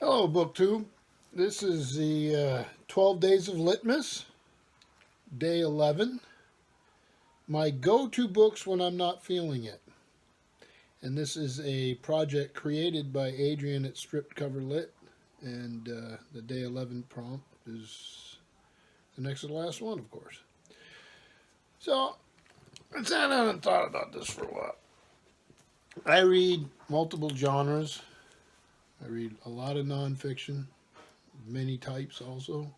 Hello, Booktube. This is the 12 Days of Litmas, day 11. My go-to books when I'm not feeling it. And this is a project created by Adrian at Stripped Cover Lit. And the day 11 prompt is the next to the last one, of course. So, I sat down and thought about this for a while. I read multiple genres. I read a lot of nonfiction, many types also.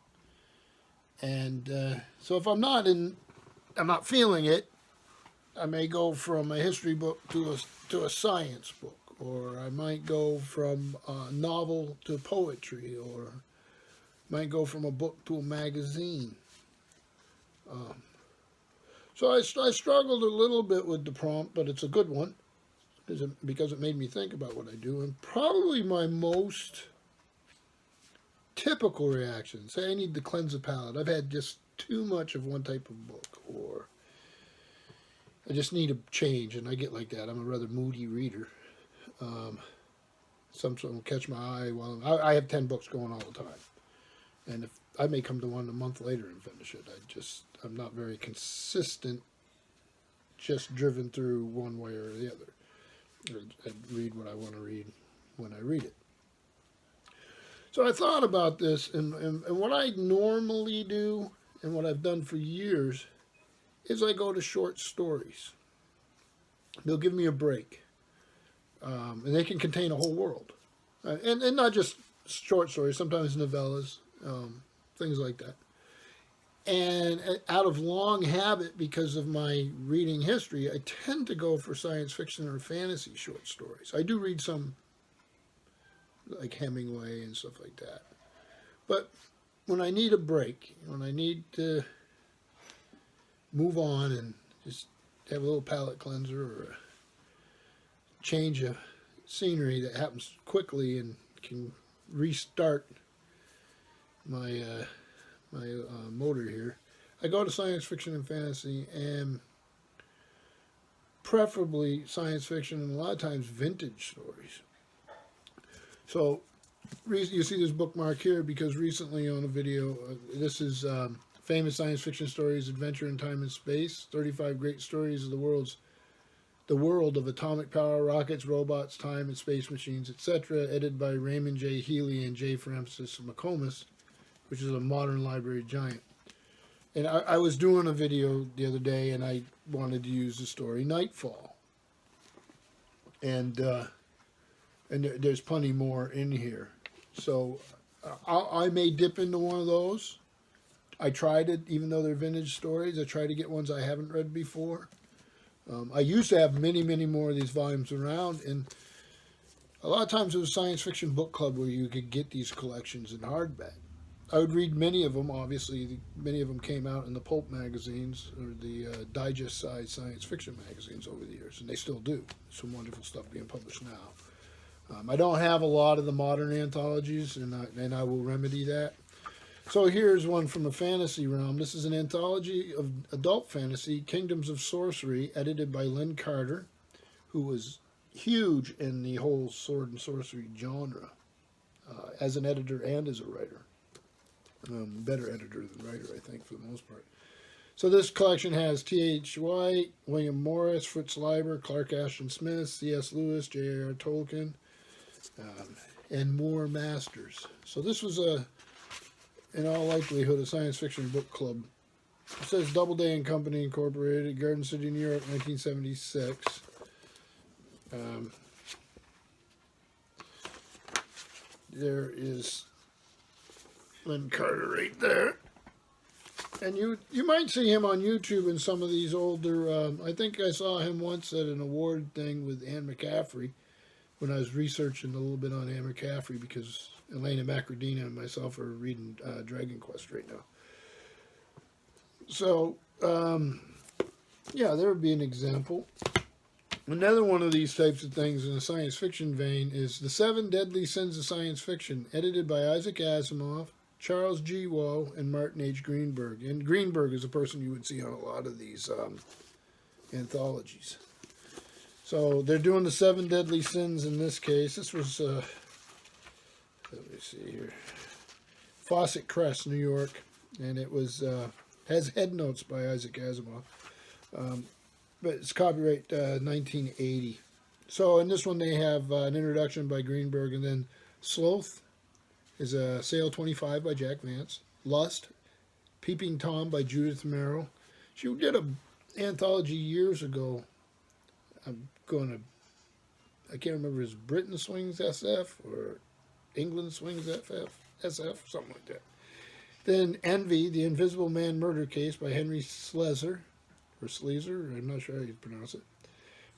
And so if I'm not feeling it, I may go from a history book to a science book, or I might go from a novel to poetry, or might go from a book to a magazine. So I struggled a little bit with the prompt, but it's a good one because it made me think about what I do. And probably my most typical reaction, say I need to cleanse the palate. I've had just too much of one type of book, or I just need a change, and I get like that. I'm a rather moody reader. Something will catch my eye while I have 10 books going all the time, and if I may come to one a month later and finish it. I'm not very consistent, just driven through one way or the other. I read what I want to read when I read it. So I thought about this, and what I normally do, and what I've done for years, is I go to short stories. They'll give me a break, and they can contain a whole world, and not just short stories. Sometimes novellas, things like that. And out of long habit, because of my reading history, I tend to go for science fiction or fantasy short stories. I do read some, like Hemingway and stuff like that. But when I need a break, when I need to move on and just have a little palate cleanser or a change of scenery that happens quickly and can restart my motor here, I go to science fiction and fantasy, and preferably science fiction and a lot of times vintage stories. So you see this bookmark here because recently on a video, this is famous science fiction stories, Adventure in Time and Space, 35 great stories of the world of atomic power, rockets, robots, time and space machines, etc., edited by Raymond J. Healy and J. Francis McComas, which is a modern library giant. And I was doing a video the other day, and I wanted to use the story Nightfall. And there's plenty more in here. So I may dip into one of those. I tried it, even though they're vintage stories. I try to get ones I haven't read before. I used to have many, many more of these volumes around, and a lot of times it was Science Fiction Book Club where you could get these collections in hardback. I would read many of them. Obviously, many of them came out in the pulp magazines or the digest-sized science fiction magazines over the years, and they still do. Some wonderful stuff being published now. I don't have a lot of the modern anthologies, and I will remedy that. So here's one from the fantasy realm. This is an anthology of adult fantasy, Kingdoms of Sorcery, edited by Lynn Carter, who was huge in the whole sword and sorcery genre, as an editor and as a writer. Better editor than writer, I think, for the most part. So this collection has T.H. White, William Morris, Fritz Leiber, Clark Ashton Smith, C.S. Lewis, J.R.R. Tolkien, and more masters. So this was in all likelihood, a science fiction book club. It says Doubleday and Company Incorporated, Garden City, New York, 1976. There is Lynn Carter right there. And you might see him on YouTube in some of these older, I think I saw him once at an award thing with Anne McCaffrey when I was researching a little bit on Anne McCaffrey, because Elena Macrodina and myself are reading Dragon Quest right now. So, yeah, there would be an example. Another one of these types of things in a science fiction vein is The Seven Deadly Sins of Science Fiction, edited by Isaac Asimov, Charles G. Wall, and Martin H. Greenberg. And Greenberg is a person you would see on a lot of these anthologies. So they're doing the 7 deadly sins in this case. This was, let me see here. Fawcett Crest, New York, and it was has head notes by Isaac Asimov, but it's copyright 1980. So in this one they have an introduction by Greenberg, and then Sloth is a Sale 25 by Jack Vance. Lust, Peeping Tom by Judith Merrill. She did an anthology years ago. I can't remember, is Britain Swings SF or England Swings SF, something like that. Then Envy, The Invisible Man Murder Case by Henry Slezer, or Sleazer, I'm not sure how you pronounce it.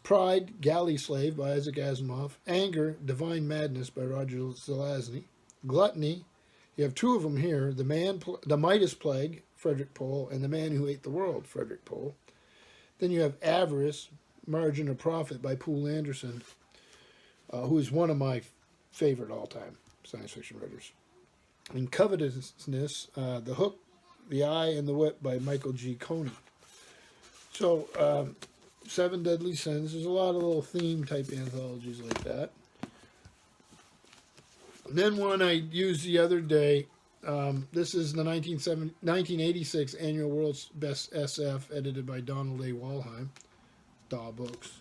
Pride, Galley Slave by Isaac Asimov. Anger, Divine Madness by Roger Zelazny. Gluttony, you have two of them here, The Midas Plague, Frederick Pohl, and The Man Who Ate the World, Frederick Pohl. Then you have Avarice, Margin of Profit by Poul Anderson, who is one of my favorite all-time science fiction writers. And Covetousness, The Hook, The Eye, and the Whip by Michael G. Coney. So, Seven Deadly Sins, there's a lot of little theme-type anthologies like that. And then one I used the other day, this is the 1986 Annual World's Best SF, edited by Donald A. Walheim, Daw Books.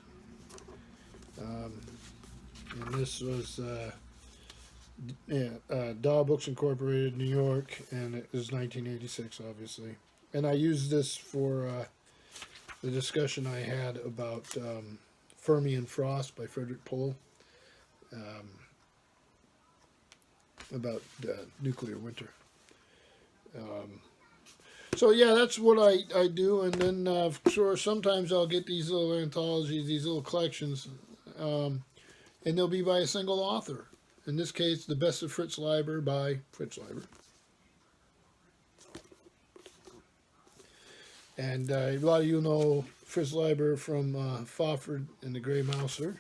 And this was Daw Books Incorporated, New York, and it was 1986, obviously. And I used this for the discussion I had about Fermi and Frost by Frederick Pohl, about nuclear winter. So yeah, that's what I do, and then sure, sometimes I'll get these little anthologies, these little collections, and they'll be by a single author. In this case, The Best of Fritz Leiber by Fritz Leiber. And a lot of you know Fritz Leiber from Fafhrd and the Grey Mouser.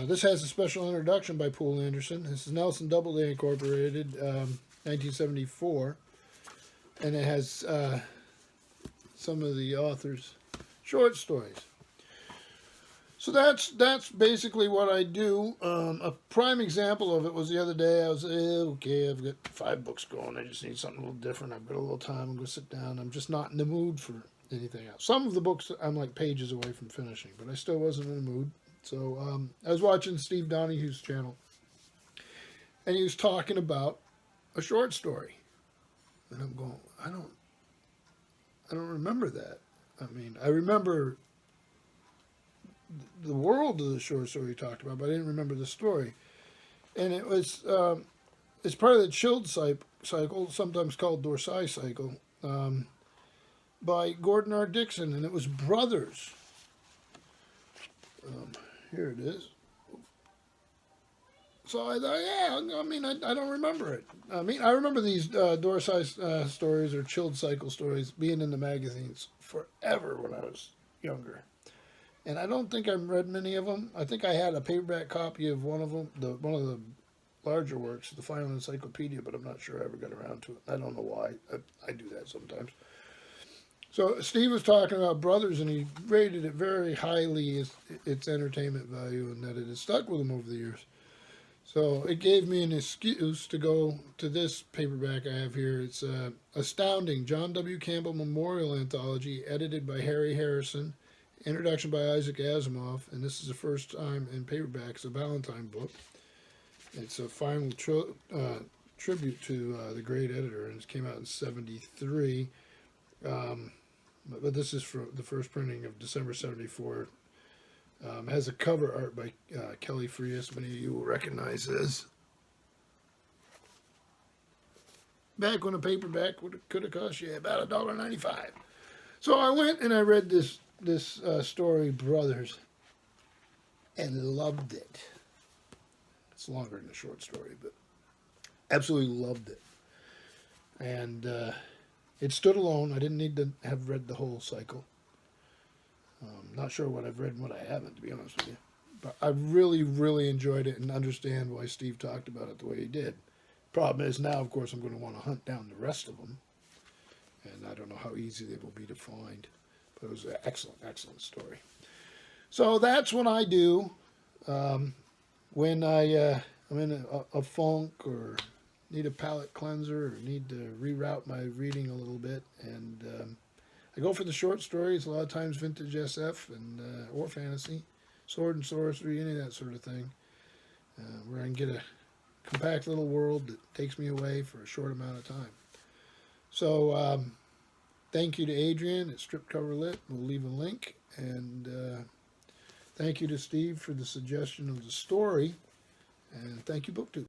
This has a special introduction by Poul Anderson. This is Nelson Doubleday Incorporated, 1974. And it has some of the author's short stories. So that's basically what I do. A prime example of it was the other day. I was, okay, I've got 5 books going. I just need something a little different. I've got a little time. I'm going to sit down. I'm just not in the mood for anything else. Some of the books I'm like pages away from finishing, but I still wasn't in the mood. So I was watching Steve Donahue's channel, and he was talking about a short story. And I'm going, I don't remember that. I mean, I remember the world of the short story he talked about, but I didn't remember the story. And it was, it's part of the Chilled cycle, sometimes called Dorsai cycle, by Gordon R. Dixon, and it was Brothers. Here it is. So I thought, yeah, I mean, I don't remember it. I mean, I remember these Dorsai stories or Chilled cycle stories being in the magazines forever when I was younger. And I don't think I've read many of them. I think I had a paperback copy of one of them, one of the larger works, the Final Encyclopedia, but I'm not sure I ever got around to it. I don't know why. I do that sometimes. So Steve was talking about Brothers, and he rated it very highly, its entertainment value, and that it has stuck with him over the years. So it gave me an excuse to go to this paperback I have here. It's Astounding, John W. Campbell Memorial Anthology, edited by Harry Harrison, introduction by Isaac Asimov, and this is the first time in paperback. It's a Valentine book. It's a final tribute to the great editor, and it came out in '73. But this is for the first printing of December '74. It has a cover art by Kelly Frias. Many of you will recognize this. Back when a paperback could have cost you about $1.95. So I went and I read this story, Brothers, and loved it. It's longer than a short story, but absolutely loved it. And it stood alone. I didn't need to have read the whole cycle. Not sure what I've read and what I haven't, to be honest with you. But I really, really enjoyed it and understand why Steve talked about it the way he did. Problem is now, of course, I'm going to want to hunt down the rest of them. And I don't know how easy they will be to find. But it was an excellent, excellent story. So that's what I do when I I'm in a funk, or need a palate cleanser, or need to reroute my reading a little bit, and I go for the short stories, a lot of times vintage SF and or fantasy, sword and sorcery, any of that sort of thing, where I can get a compact little world that takes me away for a short amount of time. So thank you to Adrian at Strip Cover Lit. We'll leave a link. And thank you to Steve for the suggestion of the story. And thank you, Booktube.